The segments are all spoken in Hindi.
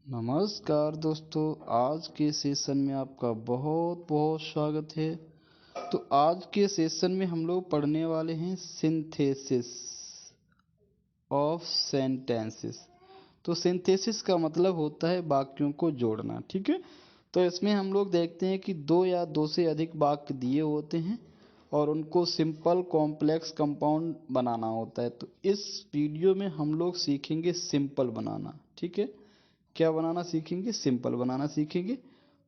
नमस्कार दोस्तों, आज के सेशन में आपका बहुत बहुत स्वागत है। तो आज के सेशन में हम लोग पढ़ने वाले हैं सिंथेसिस ऑफ सेंटेंसेस। तो सिंथेसिस का मतलब होता है वाक्यों को जोड़ना, ठीक है। तो इसमें हम लोग देखते हैं कि दो या दो से अधिक वाक्य दिए होते हैं और उनको सिंपल कॉम्प्लेक्स कंपाउंड बनाना होता है। तो इस वीडियो में हम लोग सीखेंगे सिंपल बनाना, ठीक है। क्या बनाना सीखेंगे? सिंपल बनाना सीखेंगे।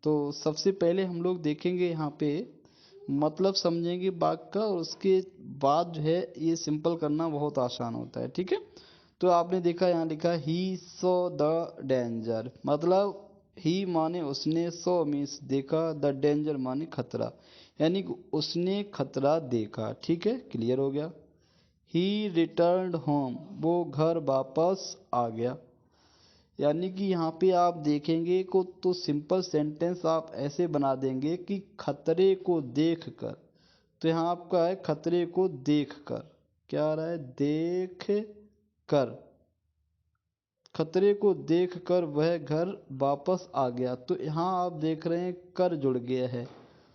तो सबसे पहले हम लोग देखेंगे यहाँ पे मतलब समझेंगे वाक्य का, और उसके बाद जो है ये सिंपल करना बहुत आसान होता है, ठीक है। तो आपने देखा यहाँ लिखा ही सॉ द डेंजर, मतलब ही माने उसने, सॉ मीन्स देखा, द डेंजर माने खतरा, यानी कि उसने खतरा देखा, ठीक है। क्लियर हो गया। ही रिटर्न्ड होम, वो घर वापस आ गया। यानी कि यहाँ पे आप देखेंगे को तो सिंपल सेंटेंस आप ऐसे बना देंगे कि खतरे को देख कर। तो यहाँ आपका है खतरे को देख कर, क्या आ रहा है? देख कर। खतरे को देख कर वह घर वापस आ गया। तो यहाँ आप देख रहे हैं कर जुड़ गया है।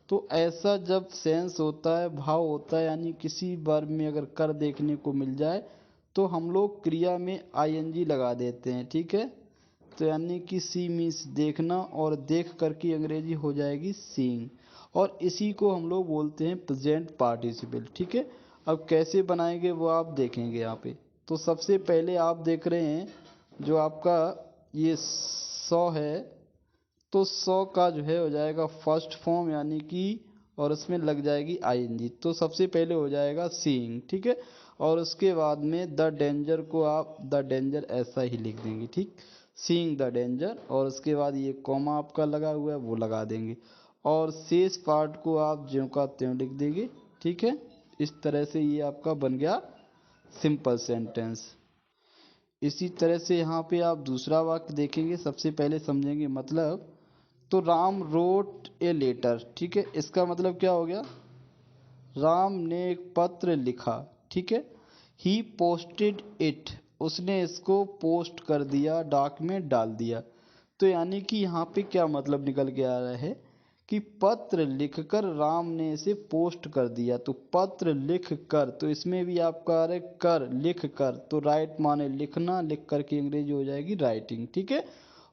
तो ऐसा जब सेंस होता है, भाव होता है, यानी किसी वर्ब में अगर कर देखने को मिल जाए तो हम लोग क्रिया में आईएनजी लगा देते हैं, ठीक है। तो यानी कि सी मीन्स देखना, और देख कर की अंग्रेजी हो जाएगी सीइंग, और इसी को हम लोग बोलते हैं प्रेजेंट पार्टिसिपल, ठीक है। अब कैसे बनाएंगे वो आप देखेंगे यहाँ पे। तो सबसे पहले आप देख रहे हैं जो आपका ये सौ है, तो सौ का जो है हो जाएगा फर्स्ट फॉर्म, यानी कि और उसमें लग जाएगी आईएनजी। तो सबसे पहले हो जाएगा सीइंग, ठीक है। और उसके बाद में द डेंजर को आप द डेंजर ऐसा ही लिख देंगे, ठीक। सीइंग द डेंजर, और उसके बाद ये कॉमा आपका लगा हुआ है वो लगा देंगे, और शेष पार्ट को आप ज्यों का त्यों लिख देंगे, ठीक है। इस तरह से ये आपका बन गया सिंपल सेंटेंस। इसी तरह से यहाँ पे आप दूसरा वाक्य देखेंगे, सबसे पहले समझेंगे मतलब। तो राम रोट ए लेटर, ठीक है। इसका मतलब क्या हो गया? राम ने एक पत्र लिखा, ठीक है। ही पोस्टेड इट, उसने इसको पोस्ट कर दिया, डाक में डाल दिया। तो यानी कि यहाँ पे क्या मतलब निकल के आ रहा है कि पत्र लिखकर राम ने इसे पोस्ट कर दिया। तो पत्र लिख कर, तो इसमें भी आपका आ रहा है कर, लिख कर। तो राइट माने लिखना, लिख कर की अंग्रेजी हो जाएगी राइटिंग, ठीक है।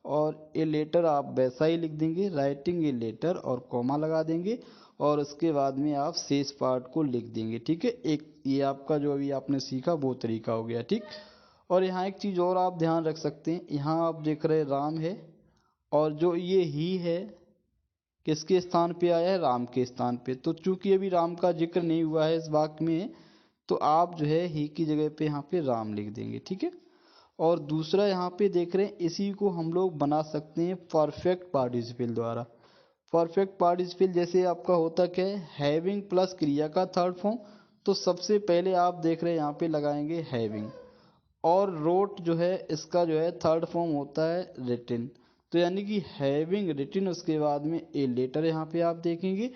और ए लेटर आप वैसा ही लिख देंगे, राइटिंग ए लेटर, और कॉमा लगा देंगे, और उसके बाद में आप शेष पार्ट को लिख देंगे, ठीक है। एक ये आपका जो अभी आपने सीखा वो तरीका हो गया, ठीक। और यहाँ एक चीज़ और आप ध्यान रख सकते हैं, यहाँ आप देख रहे हैं राम है, और जो ये ही है किसके स्थान पे आया है? राम के स्थान पे। तो चूंकि अभी राम का जिक्र नहीं हुआ है इस वाक्य में, तो आप जो है ही की जगह पे यहाँ पे राम लिख देंगे, ठीक है। और दूसरा यहाँ पे देख रहे हैं, इसी को हम लोग बना सकते हैं परफेक्ट पार्टिसिपल द्वारा। परफेक्ट पार्टिसिपल जैसे आपका होता क्या है? हैविंग प्लस क्रिया का थर्ड फॉर्म। तो सबसे पहले आप देख रहे हैं यहाँ पे लगाएंगे हैविंग, और रोट जो है इसका जो है थर्ड फॉर्म होता है रिटिन। तो यानी कि हैविंग रिटिन, उसके बाद में ए लेटर यहाँ पे आप देखेंगे,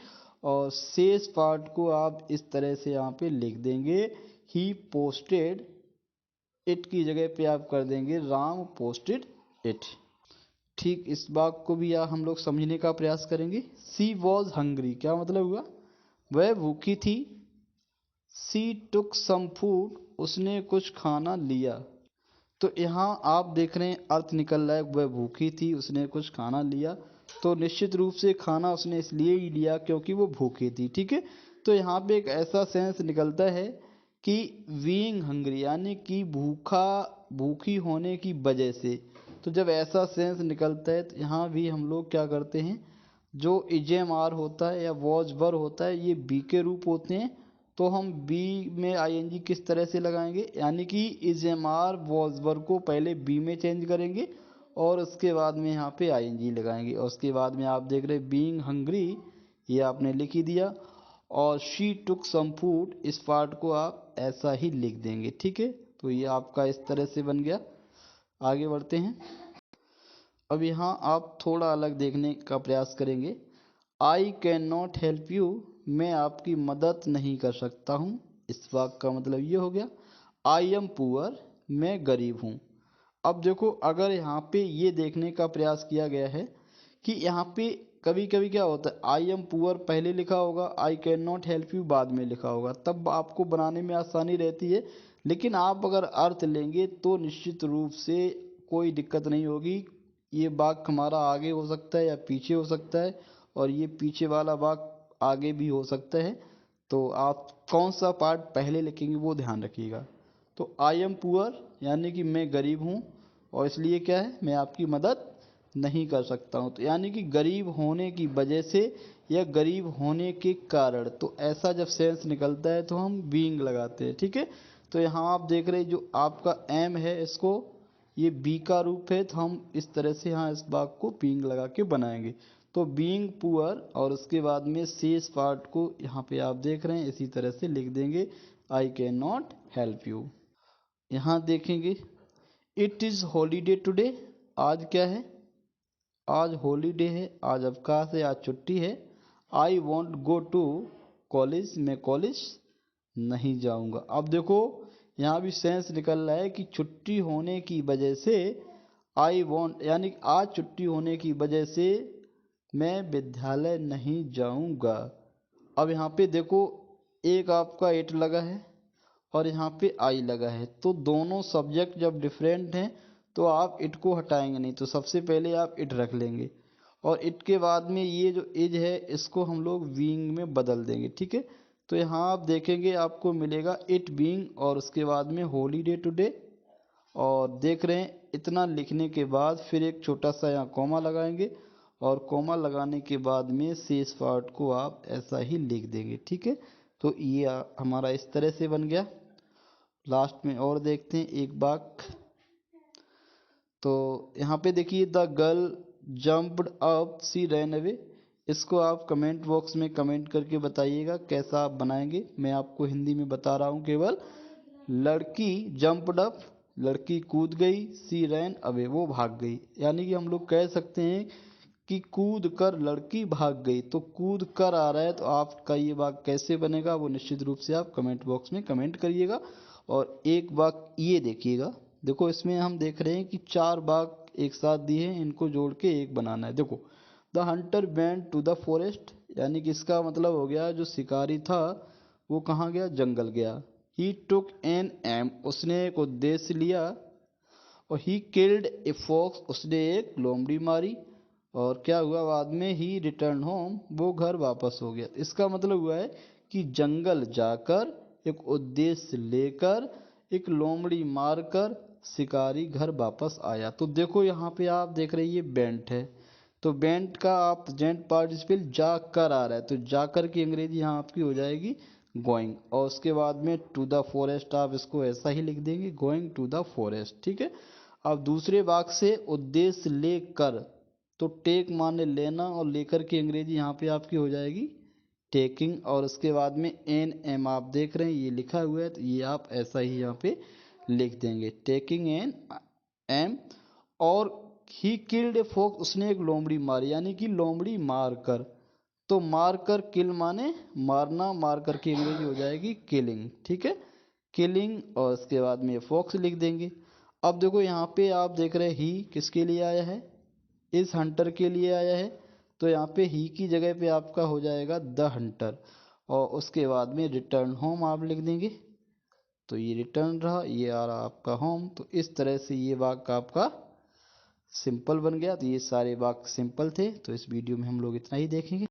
और शेष पार्ट को आप इस तरह से यहाँ पे लिख देंगे, ही पोस्टेड इट की जगह पे आप कर देंगे राम पोस्टेड इट। ठीक इस बात को भी हम लोग समझने का प्रयास करेंगे। सी वॉज हंग्री, क्या मतलब हुआ? वह भूखी थी। सी टुक सम फूड, उसने कुछ खाना लिया। तो यहाँ आप देख रहे हैं अर्थ निकल रहा है, वह भूखी थी, उसने कुछ खाना लिया। तो निश्चित रूप से खाना उसने इसलिए ही लिया क्योंकि वो भूखी थी, ठीक है। तो यहाँ पे एक ऐसा सेंस निकलता है कि बीइंग हंग्री, यानी कि भूखा, भूखी होने की वजह से। तो जब ऐसा सेंस निकलता है तो यहाँ भी हम लोग क्या करते हैं, जो इजेम आर होता है या वॉज वर होता है, ये बी के रूप होते हैं। तो हम बी में आईएनजी किस तरह से लगाएंगे, यानी कि इजेम आर वॉज वर को पहले बी में चेंज करेंगे, और उसके बाद में यहाँ पे आईएनजी लगाएंगे, और उसके बाद में आप देख रहे हैं बीइंग हंग्री, ये आपने लिख ही दिया। और शी टुक सम फूड, इस पार्ट को आप ऐसा ही लिख देंगे, ठीक है। तो ये आपका इस तरह से बन गया। आगे बढ़ते हैं। अब यहाँ आप थोड़ा अलग देखने का प्रयास करेंगे। I can not help you, मैं आपकी मदद नहीं कर सकता हूँ। इस वाक्य का मतलब ये हो गया। आई एम पुअर, मैं गरीब हूँ। अब देखो, अगर यहाँ पे ये देखने का प्रयास किया गया है कि यहाँ पे कभी कभी क्या होता है, आई एम पुअर पहले लिखा होगा, I can not help you बाद में लिखा होगा, तब आपको बनाने में आसानी रहती है। लेकिन आप अगर अर्थ लेंगे तो निश्चित रूप से कोई दिक्कत नहीं होगी। ये वाक्य हमारा आगे हो सकता है या पीछे हो सकता है, और ये पीछे वाला वाक्य आगे भी हो सकता है। तो आप कौन सा पार्ट पहले लिखेंगे वो ध्यान रखिएगा। तो आई एम पुअर यानी कि मैं गरीब हूँ, और इसलिए क्या है, मैं आपकी मदद नहीं कर सकता हूँ। तो यानी कि गरीब होने की वजह से या गरीब होने के कारण, तो ऐसा जब सेंस निकलता है तो हम बीइंग लगाते हैं। ठीक है, तो यहाँ आप देख रहे हैं जो आपका एम है, इसको ये बी का रूप है, तो हम इस तरह से यहाँ इस वाक्य को बीइंग लगा के बनाएंगे। तो बीइंग पुअर, और उसके बाद में शेष पार्ट को यहाँ पे आप देख रहे हैं इसी तरह से लिख देंगे, I can not help you. यहाँ देखेंगे, इट इज़ हॉलीडे टुडे, आज क्या है, आज हॉलीडे है, आज अवकाश है, आज छुट्टी है। I want go to college, मैं कॉलेज नहीं जाऊंगा। अब देखो, यहाँ भी सेंस निकल रहा है कि छुट्टी होने की वजह से आई वॉन्ट, यानी कि आज छुट्टी होने की वजह से मैं विद्यालय नहीं जाऊंगा। अब यहाँ पे देखो, एक आपका इट लगा है और यहाँ पे आई लगा है, तो दोनों सब्जेक्ट जब डिफरेंट हैं तो आप इट को हटाएंगे नहीं, तो सबसे पहले आप इट रख लेंगे, और इट के बाद में ये जो इज है इसको हम लोग बीइंग में बदल देंगे। ठीक है, तो यहाँ आप देखेंगे आपको मिलेगा इट बीइंग, और उसके बाद में हॉलीडे टुडे। और देख रहे हैं, इतना लिखने के बाद फिर एक छोटा सा यहाँ कॉमा लगाएंगे, और कॉमा लगाने के बाद में शेष पार्ट को आप ऐसा ही लिख देंगे। ठीक है, तो ये हमारा इस तरह से बन गया। लास्ट में और देखते हैं एक बात। तो यहाँ पे देखिए, the girl jumped up she ran away, इसको आप कमेंट बॉक्स में कमेंट करके बताइएगा कैसा आप बनाएंगे। मैं आपको हिंदी में बता रहा हूँ केवल। लड़की जंप्ड अप, लड़की कूद गई, सी रैन अवे, वो भाग गई। यानी कि हम लोग कह सकते हैं कि कूद कर लड़की भाग गई। तो कूद कर आ रहा है, तो आपका ये वाक्य कैसे बनेगा वो निश्चित रूप से आप कमेंट बॉक्स में कमेंट करिएगा। और एक वाक्य ये देखिएगा, देखो इसमें हम देख रहे हैं कि 4 वाक्य एक साथ दिए हैं, इनको जोड़ के एक बनाना है। देखो, the hunter went to the forest, यानी कि इसका मतलब हो गया जो शिकारी था वो कहाँ गया, जंगल गया। ही टुक एन एम, उसने एक उद्देश्य लिया। और ही किल्ड ए फॉक्स, उसने एक लोमड़ी मारी। और क्या हुआ बाद में, ही रिटर्न होम, वो घर वापस हो गया। इसका मतलब हुआ है कि जंगल जाकर एक उद्देश्य लेकर एक लोमड़ी मारकर शिकारी घर वापस आया। तो देखो यहाँ पे आप देख रहे हैं ये बेंट है, तो बेंट का आप प्रेजेंट पार्टिसिपल जा कर आ रहा है, तो जाकर की अंग्रेजी यहाँ आपकी हो जाएगी गोइंग। और उसके बाद में टू द फॉरेस्ट, आप इसको ऐसा ही लिख देंगे, गोइंग टू द फॉरेस्ट। ठीक है, अब दूसरे वाक्य से उद्देश्य लेकर, तो टेक माने लेना, और लेकर की अंग्रेजी यहाँ पे आपकी हो जाएगी टेकिंग। और उसके बाद में एन एम आप देख रहे हैं ये लिखा हुआ है, तो ये आप ऐसा ही यहाँ पे लिख देंगे, टेकिंग एन एम। और ही किल्ड ए फॉक्स, उसने एक लोमड़ी मारी, यानी कि लोमड़ी मार कर। तो मार कर, किल माने मारना, मार कर की अंग्रेजी हो जाएगी किलिंग। ठीक है, किलिंग, और उसके बाद में फॉक्स लिख देंगे। अब देखो यहाँ पे आप देख रहे हैं ही किसके लिए आया है, इस हंटर के लिए आया है, तो यहाँ पे ही की जगह पे आपका हो जाएगा द हंटर। और उसके बाद में रिटर्न होम आप लिख देंगे, तो ये रिटर्न रहा, ये आ रहा आपका होम। तो इस तरह से ये वाक्य आपका सिंपल बन गया। तो ये सारे वाक्य सिंपल थे, तो इस वीडियो में हम लोग इतना ही देखेंगे।